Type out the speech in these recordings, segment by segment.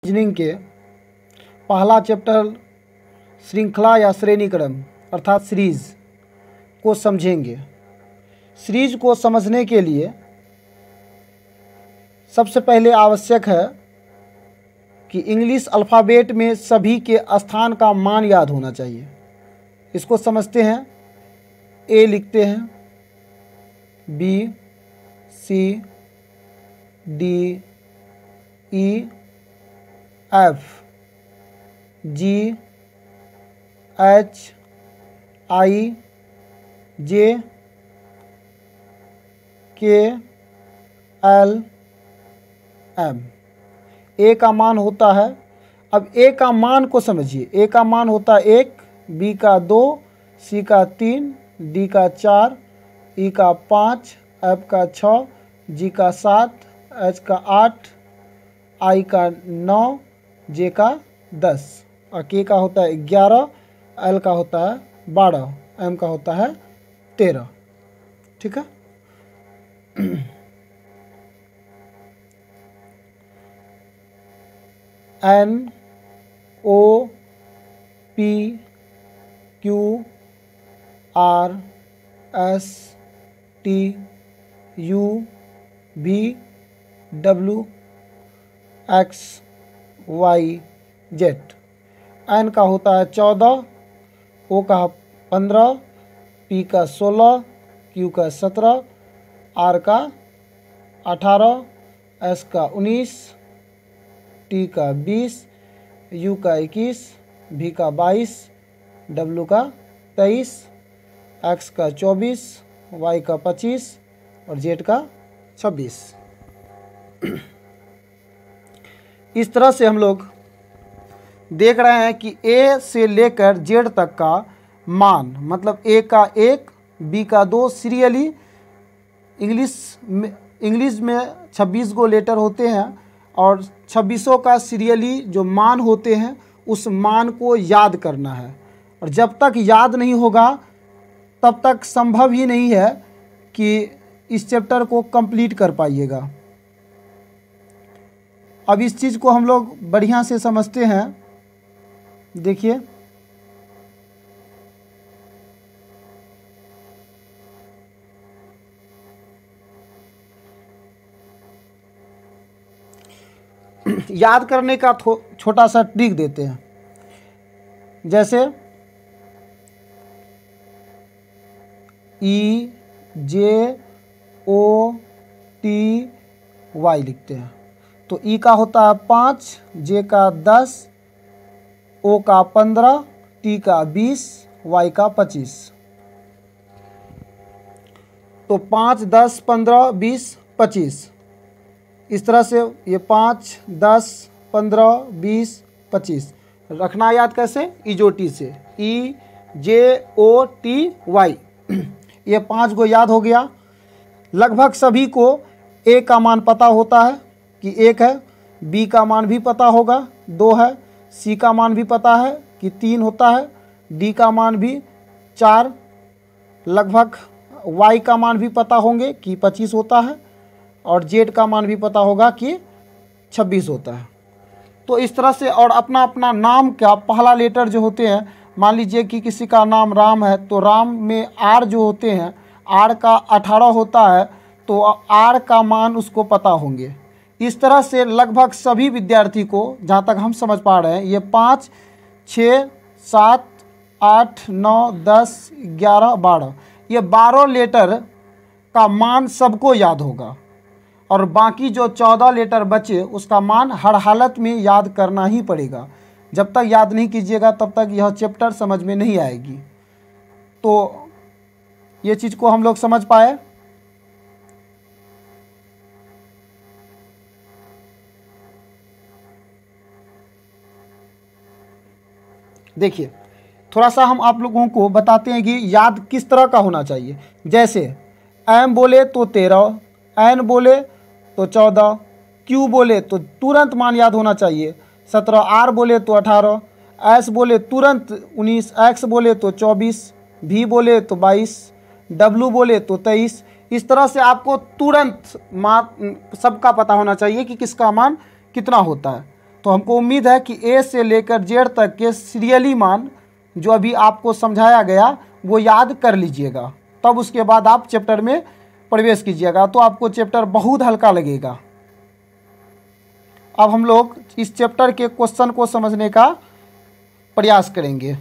Reasoning के पहला chapter श्रृंखला या श्रेणी क्रम अर्थात सीरीज को समझेंगे। सीरीज को समझने के लिए सबसे पहले आवश्यक है कि इंग्लिश अल्फ़ाबेट में सभी के स्थान का मान याद होना चाहिए। इसको समझते हैं। ए लिखते हैं, बी, सी, डी, ई, एफ, जी, एच, आई, जे, के, एल, एम। ए का मान होता है, अब ए का मान को समझिए। ए का मान होता है 1, बी का 2, सी का 3, डी का 4, ई का 5, एफ का 6, जी का 7, एच का 8, आई का 9, जे का 10 और के का होता है 11, एल का होता है 12, एम का होता है 13। ठीक है। N, O, P, Q, R, S, T, U, V, W, X, Y, Z. N का होता है 14, ओ का 15, पी का 16, क्यू का 17, आर का 18, एस का 19, टी का 20, यू का 21, भी का 22, डब्ल्यू का 23, एक्स का 24, वाई का 25 और जेड का 26। इस तरह से हम लोग देख रहे हैं कि ए से लेकर जेड तक का मान, मतलब ए का 1, बी का 2 सीरियली इंग्लिश में 26 गो लेटर होते हैं और 26 का सीरियली जो मान होते हैं उस मान को याद करना है। और जब तक याद नहीं होगा तब तक संभव ही नहीं है कि इस चैप्टर को कंप्लीट कर पाइएगा। अब इस चीज़ को हम लोग बढ़िया से समझते हैं। देखिए, याद करने का छोटा सा ट्रिक देते हैं। जैसे ई, जे, ओ, टी, वाई लिखते हैं तो ई का होता है 5, जे का 10, ओ का 15, टी का 20, वाई का 25। तो 5, 10, 15, 20, 25 इस तरह से ये 5, 10, 15, 20, 25 रखना याद कैसे? इजोटी से, ई, जे, ओ, टी, वाई। ये 5 गो याद हो गया। लगभग सभी को ए का मान पता होता है कि 1 है, बी का मान भी पता होगा 2 है, सी का मान भी पता है कि 3 होता है, डी का मान भी 4, लगभग वाई का मान भी पता होंगे कि 25 होता है और जेड का मान भी पता होगा कि 26 होता है। तो इस तरह से, और अपना अपना नाम का पहला लेटर जो होते हैं, मान लीजिए कि किसी का नाम राम है तो राम में आर जो होते हैं, आर का 18 होता है तो आर का मान उसको पता होंगे। इस तरह से लगभग सभी विद्यार्थी को, जहाँ तक हम समझ पा रहे हैं, ये 5, 6, 7, 8, 9, 10, 11, 12 ये 12 लेटर का मान सबको याद होगा और बाकी जो 14 लेटर बचे उसका मान हर हालत में याद करना ही पड़ेगा। जब तक याद नहीं कीजिएगा तब तक यह चैप्टर समझ में नहीं आएगी। तो ये चीज़ को हम लोग समझ पाए। देखिए, थोड़ा सा हम आप लोगों को बताते हैं कि याद किस तरह का होना चाहिए। जैसे एम बोले तो 13, एन बोले तो 14, क्यू बोले तो तुरंत मान याद होना चाहिए 17, आर बोले तो 18, एस बोले तुरंत 19, एक्स बोले तो 24, भी बोले तो 22, डब्ल्यू बोले तो 23। इस तरह से आपको तुरंत मान सबका पता होना चाहिए कि किसका मान कितना होता है। तो हमको उम्मीद है कि ए से लेकर जेड तक के सीरियली मान जो अभी आपको समझाया गया वो याद कर लीजिएगा, तब उसके बाद आप चैप्टर में प्रवेश कीजिएगा, तो आपको चैप्टर बहुत हल्का लगेगा। अब हम लोग इस चैप्टर के क्वेश्चन को समझने का प्रयास करेंगे।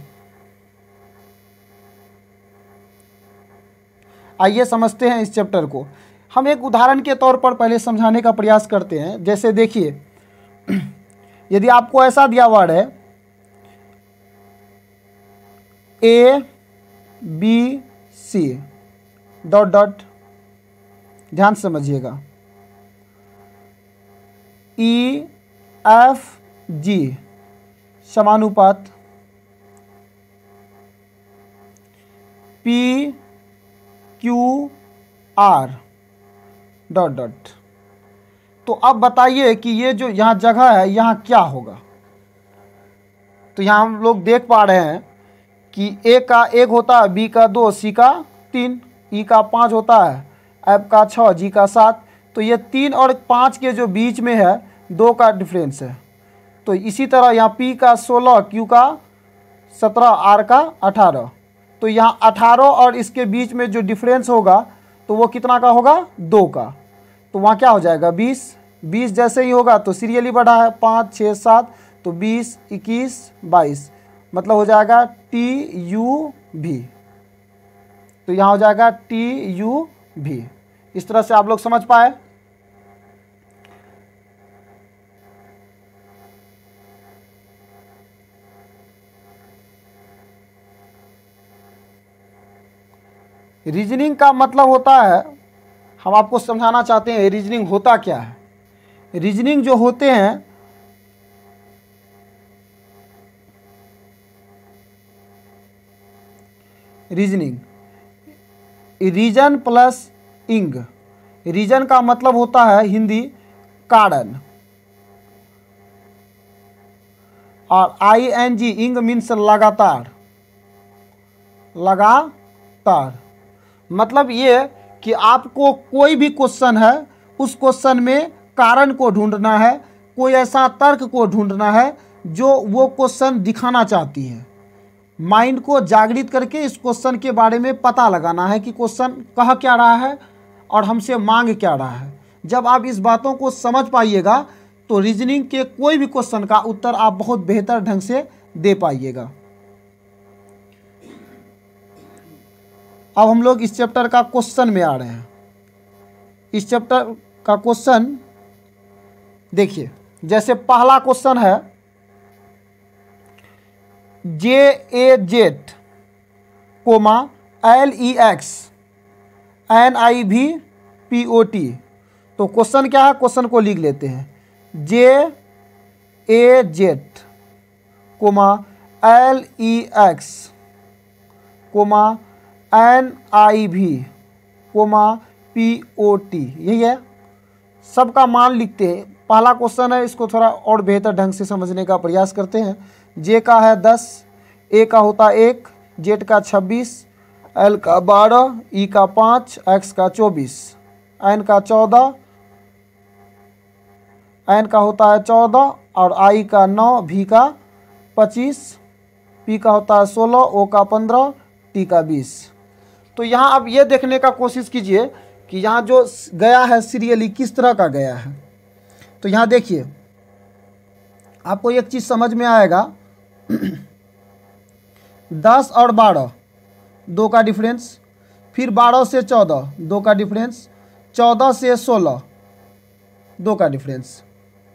आइए समझते हैं इस चैप्टर को। हम एक उदाहरण के तौर पर पहले समझाने का प्रयास करते हैं। जैसे देखिए, यदि आपको ऐसा दिया वर्ड है A B C dot dot, ध्यान से समझिएगा, ई एफ जी समानुपात, P Q R dot dot. तो अब बताइए कि ये जो यहाँ जगह है यहाँ क्या होगा। तो यहाँ हम लोग देख पा रहे हैं कि ए का 1 होता है, बी का 2, सी का 3, ई का 5 होता है, एफ का 6, जी का 7। तो ये 3 और 5 के जो बीच में है 2 का डिफरेंस है। तो इसी तरह यहाँ पी का 16, क्यू का 17, आर का 18। तो यहाँ 18 और इसके बीच में जो डिफरेंस होगा तो वो कितना का होगा, 2 का। तो वहाँ क्या हो जाएगा, 20। 20 जैसे ही होगा तो सीरियली बढ़ा है, 5 6 7, तो 20 21 22, मतलब हो जाएगा टी यू भी। तो यहाँ हो जाएगा टी यू भी। इस तरह से आप लोग समझ पाए। रीजनिंग का मतलब होता है, हम आपको समझाना चाहते हैं रीजनिंग होता क्या है। रीजनिंग जो होते हैं रीजनिंग, रीजन प्लस इंग। रीजन का मतलब होता है हिंदी कारण, और ING इंग मीन्स लगातार। लगातार मतलब ये कि आपको कोई भी क्वेश्चन है, उस क्वेश्चन में कारण को ढूंढना है, कोई ऐसा तर्क को ढूंढना है जो वो क्वेश्चन दिखाना चाहती है। माइंड को जागृत करके इस क्वेश्चन के बारे में पता लगाना है कि क्वेश्चन कह क्या रहा है और हमसे मांग क्या रहा है। जब आप इस बातों को समझ पाइएगा तो रीजनिंग के कोई भी क्वेश्चन का उत्तर आप बहुत बेहतर ढंग से दे पाइएगा। अब हम लोग इस चैप्टर का क्वेश्चन में आ रहे हैं। इस चैप्टर का क्वेश्चन देखिए, जैसे पहला क्वेश्चन है JAZ, LEX NIVPOT। तो क्वेश्चन क्या है, क्वेश्चन को लिख लेते हैं JAZ, LEX, NIVPOT, यही है। सबका मान लिखते हैं। पहला क्वेश्चन है, इसको थोड़ा और बेहतर ढंग से समझने का प्रयास करते हैं। जे का है 10, ए का होता 1, जेड का 26, एल का 12, ई का 5, एक्स का 24, एन का 14, एन का होता है 14 और आई का 9, भी का 25, पी का होता है 16, ओ का 15, टी का 20। तो यहाँ आप ये देखने का कोशिश कीजिए कि यहाँ जो गया है सीरियली किस तरह का गया है। तो यहाँ देखिए, आपको एक चीज़ समझ में आएगा 10 और 12 2 का डिफरेंस, फिर 12 से 14 2 का डिफरेंस, 14 से 16 2 का डिफरेंस।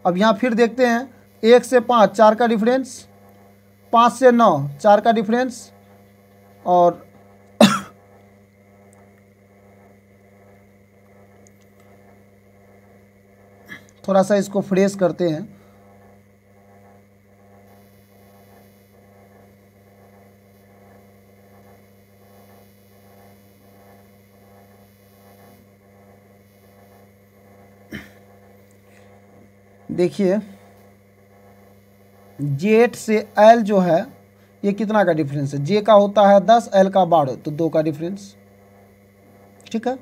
अब यहाँ फिर देखते हैं 1 से 5 4 का डिफरेंस, 5 से 9 4 का डिफरेंस, और थोड़ा सा इसको फ्रेश करते हैं। देखिए जेड से एल जो है ये कितना का डिफरेंस है, जे का होता है 10, एल का 12, तो 2 का डिफरेंस, ठीक है।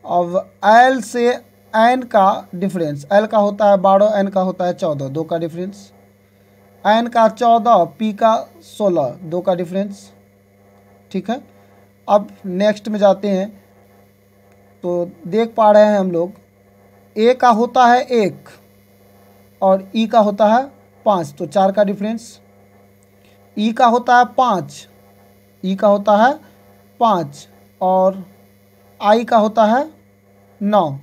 अब एल से एन का डिफरेंस, एल का होता है 12, एन का होता है 14, 2 का डिफरेंस। एन का 14, पी का 16, 2 का डिफरेंस। ठीक है, अब नेक्स्ट में जाते हैं तो देख पा रहे हैं हम लोग ए का होता है 1 और ई का होता है 5, तो 4 का डिफरेंस। ई का होता है 5, ई का होता है 5 और आई का होता है 9,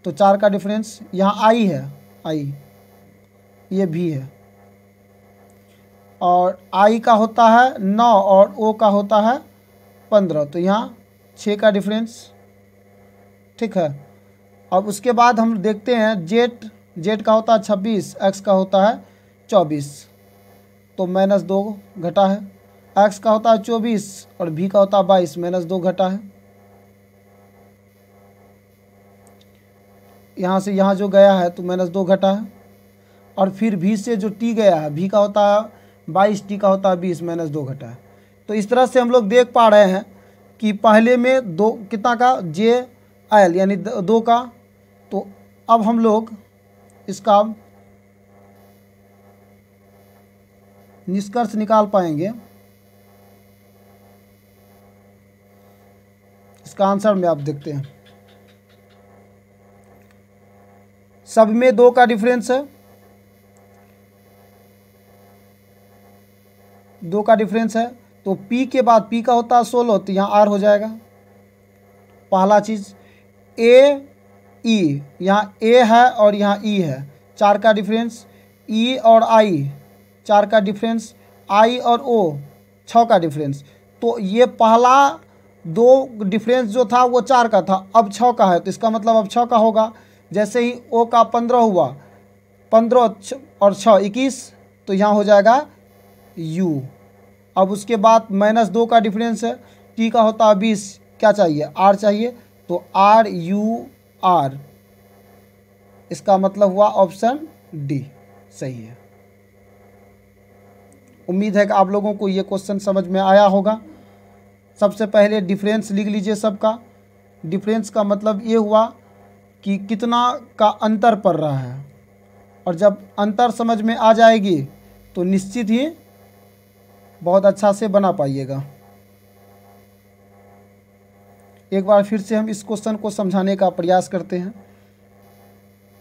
तो 4 का डिफरेंस। यहाँ आई है, आई ये भी है, और आई का होता है 9 और ओ का होता है 15, तो यहाँ 6 का डिफरेंस। ठीक है, अब उसके बाद हम देखते हैं जेड, जेड का होता है 26, एक्स का होता है 24, तो -2 घटा है। एक्स का होता है 24 और भी का होता है 22, -2 घटा है। यहाँ से यहाँ जो गया है तो -2 घटा है, और फिर भी से जो टी गया है, भी का होता है 22, टी का होता है 20, -2 घटा है। तो इस तरह से हम लोग देख पा रहे हैं कि पहले में 2 कितना का, जे एल यानी 2 का। तो अब हम लोग इसका निष्कर्ष निकाल पाएंगे। इसका आंसर में आप देखते हैं, सब में 2 का डिफरेंस है, 2 का डिफरेंस है। तो P के बाद P का होता है 16, तो यहाँ R हो जाएगा। पहला चीज़ A E, यहाँ A है और यहाँ E है, 4 का डिफरेंस। E और I 4 का डिफरेंस, I और O 6 का डिफरेंस। तो ये पहला 2 डिफरेंस जो था वो 4 का था, अब 6 का है, तो इसका मतलब अब 6 का होगा। जैसे ही O का 15 हुआ, 15 और 6 21, तो यहाँ हो जाएगा U। अब उसके बाद -2 का डिफरेंस है, T का होता है 20, क्या चाहिए, R चाहिए, तो RUR, इसका मतलब हुआ ऑप्शन डी सही है। उम्मीद है कि आप लोगों को ये क्वेश्चन समझ में आया होगा। सबसे पहले डिफरेंस लिख लीजिए सबका। डिफरेंस का मतलब ये हुआ कि कितना का अंतर पड़ रहा है, और जब अंतर समझ में आ जाएगी तो निश्चित ही बहुत अच्छा से बना पाइएगा। एक बार फिर से हम इस क्वेश्चन को समझाने का प्रयास करते हैं।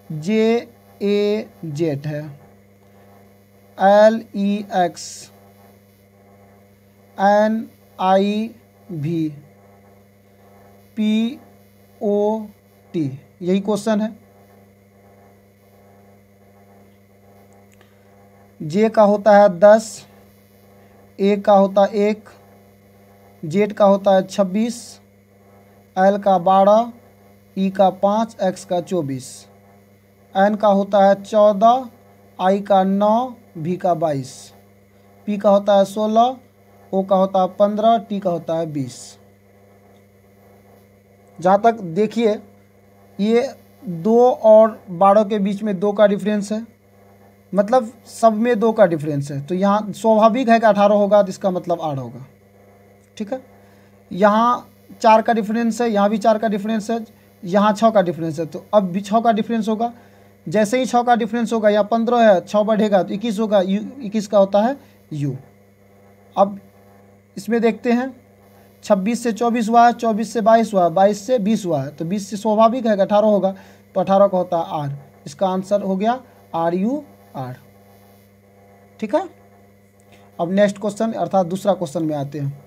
JAZ है, LEX NIV POT, यही क्वेश्चन है। J का होता है 10, A का होता है 1, Z का होता है 26, L का 12, E का 5, X का 24, N का होता है 14, I का 9, V का 22, P का होता है 16, O का होता है 15, T का होता है 20। जहाँ तक देखिए ये 2 और 12 के बीच में 2 का डिफरेंस है, मतलब सब में 2 का डिफरेंस है, तो यहाँ स्वाभाविक है कि 18 होगा, तो इसका मतलब 8 होगा। ठीक है, यहाँ 4 का डिफरेंस है, यहाँ भी 4 का डिफरेंस है, यहाँ 6 का डिफरेंस है, तो अब भी 6 का डिफरेंस होगा। जैसे ही 6 का डिफरेंस होगा, यहाँ 15 है, 6 बढ़ेगा तो 21 होगा, 21 का होता है U। अब इसमें देखते हैं 26 से 24 हुआ है, 24 से 22 हुआ है, 22 से 20 हुआ है, तो 20 से स्वाभाविक है कि 18 होगा, तो 18 का होता है R। इसका आंसर हो गया RUR। ठीक है, अब नेक्स्ट क्वेश्चन अर्थात दूसरा क्वेश्चन में आते हैं।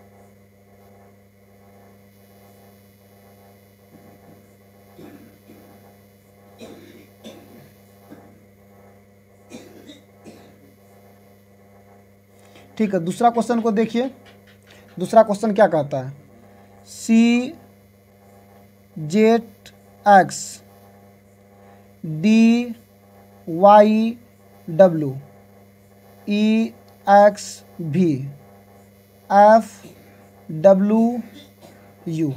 ठीक है, दूसरा क्वेश्चन को देखिए। दूसरा क्वेश्चन क्या कहता है, CZX DYW EXV FWU,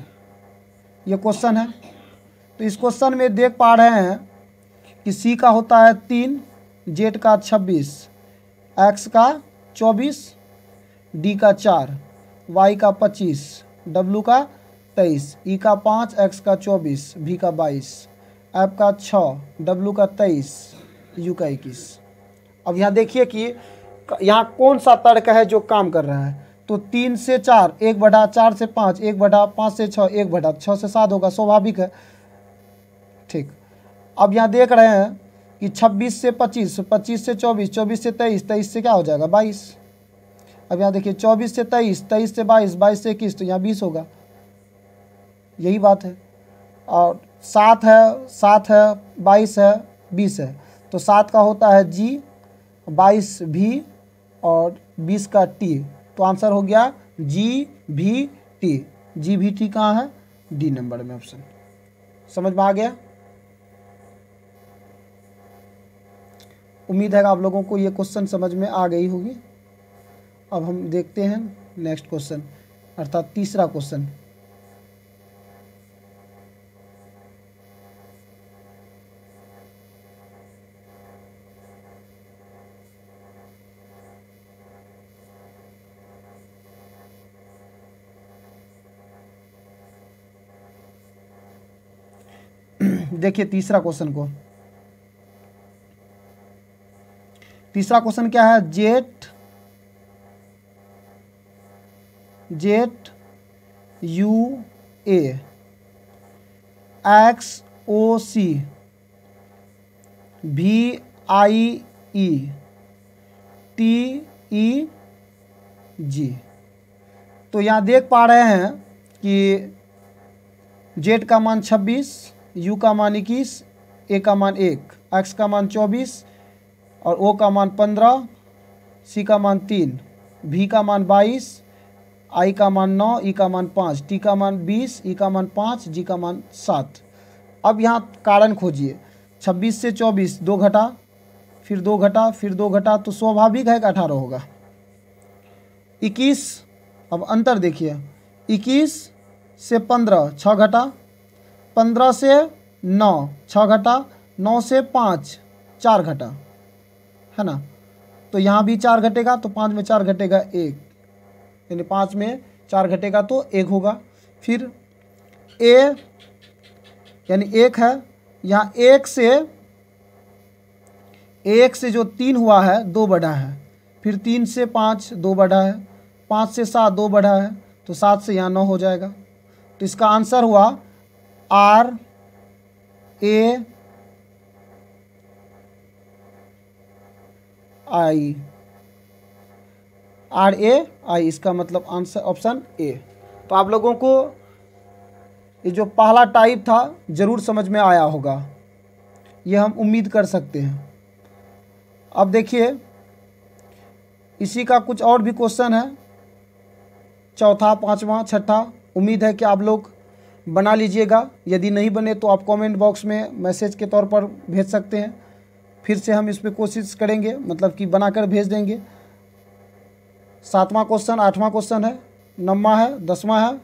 ये क्वेश्चन है। तो इस क्वेश्चन में देख पा रहे हैं कि C का होता है 3, Z का 26, X का 24, D का 4, Y का 25, W का 23, E का 5, X का 24, V का 22, एफ का 6, डब्ल्यू का 23, यू का 21। अब यहाँ देखिए कि यहाँ कौन सा तर्क है जो काम कर रहा है। तो 3 से 4 1 बटा, 4 से 5 1 बटा, 5 से 6 1 बटा, 6 से 7 होगा, स्वाभाविक है। ठीक, अब यहाँ देख रहे हैं कि 26 से 25, 25 से 24, 24 से 23, 23 से क्या हो जाएगा 22। अब यहाँ देखिए 24 से 23, 23 से 22, 22 से 21, तो यहाँ 20 होगा। यही बात है। और 7 है, 7 है, 22 है, 20 है, तो 7 का होता है जी, 22 भी और 20 का टी। तो आंसर हो गया जी भी टी। जी भी टी कहाँ है? डी नंबर में ऑप्शन। समझ में आ गया? उम्मीद है कि आप लोगों को ये क्वेश्चन समझ में आ गई होगी। अब हम देखते हैं नेक्स्ट क्वेश्चन, अर्थात तीसरा क्वेश्चन। देखिए तीसरा क्वेश्चन को। तीसरा क्वेश्चन क्या है? जेट यू ए एक्स ओ सी भी आई ई टी ई जी। तो यहाँ देख पा रहे हैं कि जेड का मान 26, यू का मान 21, ए का मान 1, एक्स का मान 24 और ओ का मान 15, सी का मान 3, भी का मान 22, आई का मान 9, ई का मान 5, टी का मान 20, ई का मान 5, जी का मान 7। अब यहाँ कारण खोजिए। 26 से 24 2 घटा, फिर 2 घटा, फिर 2 घटा, तो स्वाभाविक है कि 18 होगा। 21, अब अंतर देखिए, 21 से 15 6 घटा, 15 से 9 6 घटा, 9 से 5 4 घटा, है ना। तो यहाँ भी 4 घटेगा, तो 5 में 4 घटेगा 1, यानी 5 में 4 घटेगा तो 1 होगा। फिर ए यानी 1 है, यहाँ 1 से जो 3 हुआ है 2 बढ़ा है, फिर 3 से 5 2 बढ़ा है, 5 से 7 2 बढ़ा है, तो 7 से यहाँ 9 हो जाएगा। तो इसका आंसर हुआ R A I, R A आई, इसका मतलब आंसर ऑप्शन ए। तो आप लोगों को ये जो पहला टाइप था ज़रूर समझ में आया होगा, ये हम उम्मीद कर सकते हैं। अब देखिए इसी का कुछ और भी क्वेश्चन है, चौथा, पांचवा, छठा। उम्मीद है कि आप लोग बना लीजिएगा। यदि नहीं बने तो आप कमेंट बॉक्स में मैसेज के तौर पर भेज सकते हैं, फिर से हम इस पर कोशिश करेंगे, मतलब कि बनाकर भेज देंगे। 7वां क्वेश्चन, 8वां क्वेश्चन है, 9वां है, 10वां है,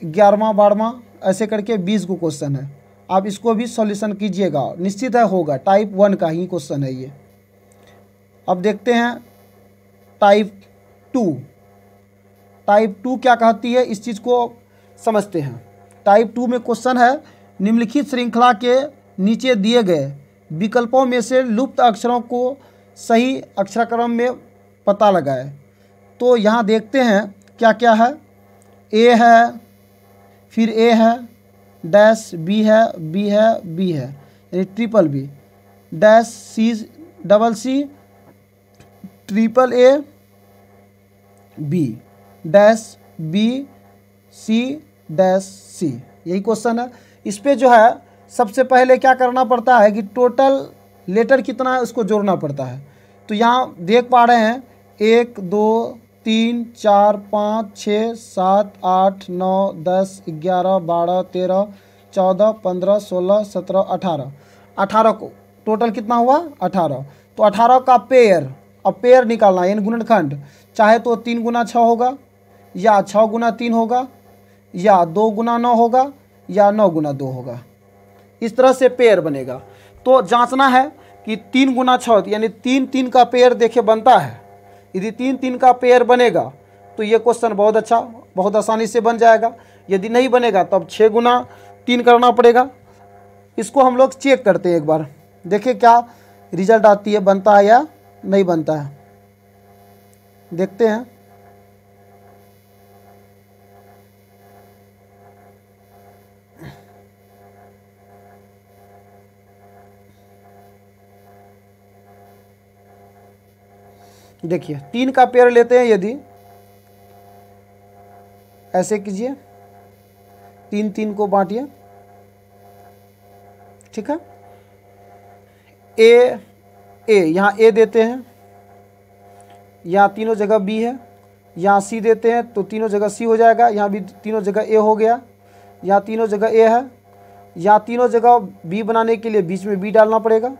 11वां, 12वां, ऐसे करके 20 को क्वेश्चन है। आप इसको भी सॉल्यूशन कीजिएगा, निश्चित है होगा। टाइप 1 का ही क्वेश्चन है ये। अब देखते हैं टाइप 2। टाइप 2 क्या कहती है, इस चीज़ को समझते हैं। टाइप 2 में क्वेश्चन है, निम्नलिखित श्रृंखला के नीचे दिए गए विकल्पों में से लुप्त अक्षरों को सही अक्षरक्रम में पता लगाए। तो यहाँ देखते हैं क्या क्या है। ए है, फिर ए है, डैश बी है, बी है, बी है, यानी triple B, dash C, double C, triple A, B, dash B, C, dash C. यही क्वेश्चन है। इस पे जो है सबसे पहले क्या करना पड़ता है कि टोटल लेटर कितना है उसको जोड़ना पड़ता है। तो यहाँ देख पा रहे हैं 1 2 3 4 5 6 7 8 9 10 11 12 13 14 15 16 17 18, 18 को टोटल कितना हुआ 18। तो 18 का पेयर, अब पेयर निकालना यानी गुणनखंड, चाहे तो 3 गुना 6 होगा, या 6 गुना 3 होगा, या 2 गुना 9 होगा, या 9 गुना 2 होगा। इस तरह से पेयर बनेगा। तो जांचना है कि 3 गुना 6 यानी 3 3 का पेयर देखे बनता है। यदि 3 3 का पेयर बनेगा तो ये क्वेश्चन बहुत अच्छा, बहुत आसानी से बन जाएगा। यदि नहीं बनेगा तब 6 गुना 3 करना पड़ेगा। इसको हम लोग चेक करते हैं एक बार, देखिए क्या रिजल्ट आती है, बनता है या नहीं बनता है, देखते हैं। देखिए 3 का पेयर लेते हैं, यदि ऐसे कीजिए, 3 को बांटिए, ठीक है। ए यहाँ ए देते हैं, यहाँ तीनों जगह बी है, यहाँ सी देते हैं तो तीनों जगह सी हो जाएगा, यहाँ भी तीनों जगह ए हो गया, यहाँ तीनों जगह ए है, यहाँ तीनों जगह बी बनाने के लिए बीच में बी डालना पड़ेगा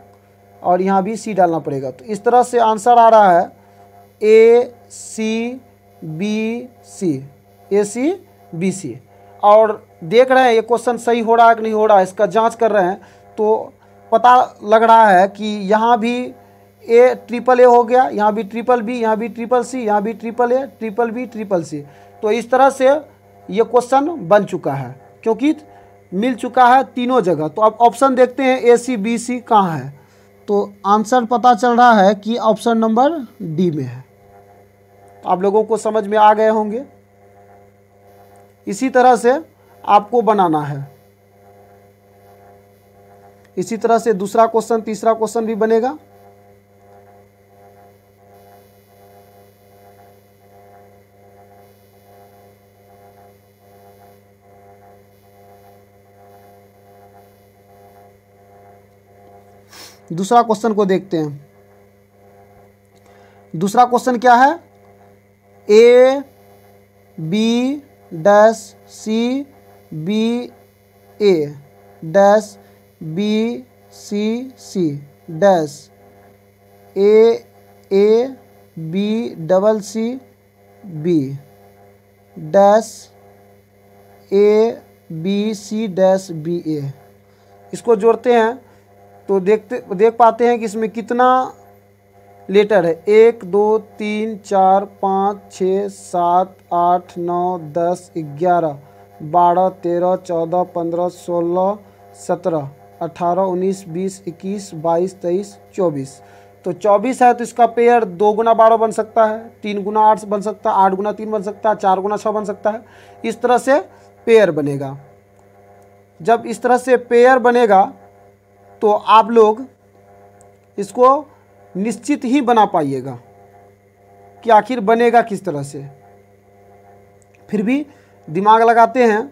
और यहाँ भी सी डालना पड़ेगा। तो इस तरह से आंसर आ रहा है ए सी बी सी, ए सी बी सी। और देख रहे हैं ये क्वेश्चन सही हो रहा है कि नहीं हो रहा है, इसका जांच कर रहे हैं तो पता लग रहा है कि यहाँ भी ए ट्रिपल ए हो गया, यहाँ भी ट्रिपल बी, यहाँ भी ट्रिपल सी, यहाँ भी triple A, triple B, triple C. तो इस तरह से ये क्वेश्चन बन चुका है क्योंकि मिल चुका है तीनों जगह। तो अब ऑप्शन देखते हैं ए सी बी सी कहाँ है, तो आंसर पता चल रहा है कि ऑप्शन नंबर डी में है। आप लोगों को समझ में आ गए होंगे। इसी तरह से आपको बनाना है, इसी तरह से दूसरा क्वेश्चन, तीसरा क्वेश्चन भी बनेगा। दूसरा क्वेश्चन को देखते हैं। दूसरा क्वेश्चन क्या है, A B dash C B A dash B C C dash A B double C B dash A B C dash B A. इसको जोड़ते हैं तो देख पाते हैं कि इसमें कितना लेटर है, 1 2 3 4 5 6 7 8 9 10 11 12 13 14 15 16 17 18 19 20 21 22 23 24। तो 24 है तो इसका पेयर 2 गुना 12 बन सकता है, 3 गुना 8 बन सकता है, 8 गुना 3 बन सकता है, 4 गुना 6 बन सकता है। इस तरह से पेयर बनेगा। जब इस तरह से पेयर बनेगा तो आप लोग इसको निश्चित ही बना पाइएगा कि आखिर बनेगा किस तरह से। फिर भी दिमाग लगाते हैं,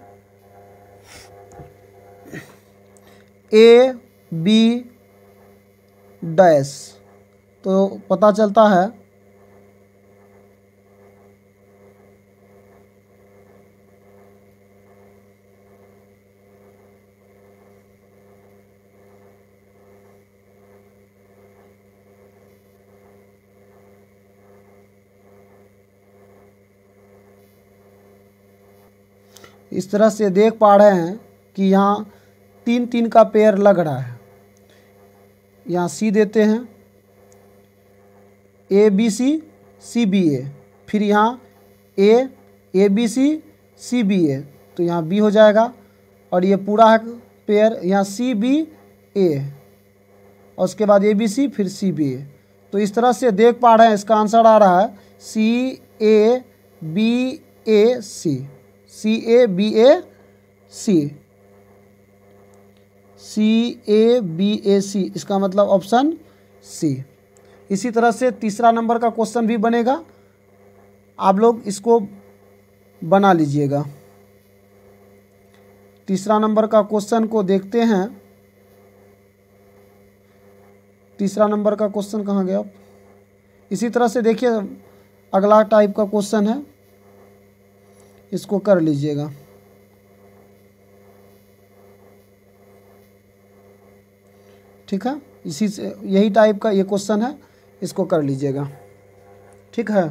ए बी डैश, तो पता चलता है इस तरह से देख पा रहे हैं कि यहाँ 3 का पेयर लग रहा है। यहाँ सी देते हैं, ए बी सी सी बी ए, फिर यहाँ ए बी सी बी ए, तो यहाँ बी हो जाएगा और ये पूरा है पेयर, यहाँ सी बी ए और उसके बाद ए बी सी फिर सी बी ए। तो इस तरह से देख पा रहे हैं इसका आंसर आ रहा है C A B A C, C A B A C, C A B A C, इसका मतलब ऑप्शन सी। इसी तरह से तीसरा नंबर का क्वेश्चन भी बनेगा, आप लोग इसको बना लीजिएगा। तीसरा नंबर का क्वेश्चन को देखते हैं। तीसरा नंबर का क्वेश्चन कहाँ गया? इसी तरह से देखिए अगला टाइप का क्वेश्चन है, इसको कर लीजिएगा। ठीक है, इसी से यही टाइप का ये क्वेश्चन है, इसको कर लीजिएगा। ठीक है,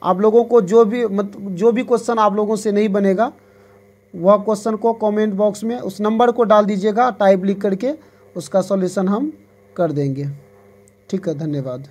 आप लोगों को जो भी क्वेश्चन आप लोगों से नहीं बनेगा वह क्वेश्चन को कमेंट बॉक्स में उस नंबर को डाल दीजिएगा, टाइप लिख करके उसका सॉल्यूशन हम कर देंगे। ठीक है, धन्यवाद।